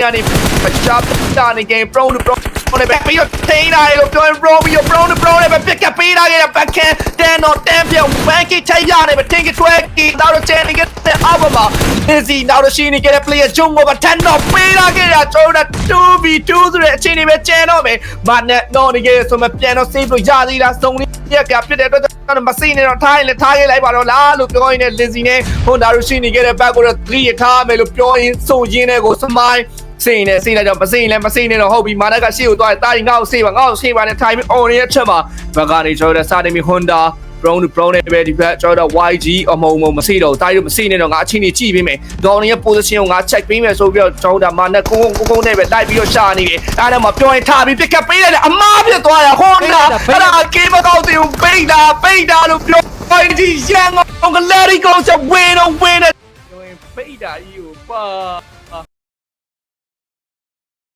yani chapta ni game pro pro ne be bio teina lo pro pro bio pro ne be pick up pira ke backhand ten or 10 ပြောင်း bank ထိုက်ရနေပဲ think 12 ki နောက်တော့ chain ကတဲ့ over မှာ busy နောက်တော့ shine ခဲ့တဲ့ player ဂျုံကိုပါ10တော့ပေးလာခဲ့တာကျွန်တော် 2v2 ဆိုတဲ့အခြေအနေပဲကျန်တော့မယ်မနဲ့တော့နေခဲ့ဆိုမှပြန်တော့ save လို့ရသေးတာစုံလေးရကဖြစ်တဲ့အတွက်ကျွန်တော်မစိနေတော့ထားရင်လည်းထားခဲ့လိုက်ပါတော့လားလို့ပြောရင်းနဲ့ Lizzy နဲ့ Honda တို့ shine ခဲ့တဲ့ back ကိုတော့3ရထားမယ်လို့ပြောရင်းစုံရင်းနဲ့ကို smileစိနေစိလိုက်တော့မစိလည်းမစိနေတော့ဟုတ်ပြီမာနကရှေ့ကိုသွားတယ်တာရင်ငါ့ကိုဆေးပါနဲ့ထိုင်ပြီး on ရဲ့ချက်မှာဘက်ကနေကျွန်တော်တို့စာတင်ပြီး Honda Brown to Brown နဲ့ပဲဒီဘက်ကျွန်တော်တို့ YG အမုံမစိတော့တာရင်မစိနေတော့ငါအချင်းကြီးကြည့်ပေးမယ်ဒေါ်နေရဲ့ position ကိုငါ check ပေးမယ်ဆိုပြီးတော့ကျွန်တော်တို့မာနကုန်းနဲ့ပဲလိုက်ပြီးတော့ရှာနေတယ်အဲ့ဒါမှပြောရင်ထားပြီး pick up ပေးလိုက်တယ်အမားပြသွားတာ Honda အဲ့ဒါကေမကောက်သေးဘူးပိတ်တာလို့ပြော YG ရန်ကုန်က let it go ဆို win ပိတ်တာကြီးကိုပါ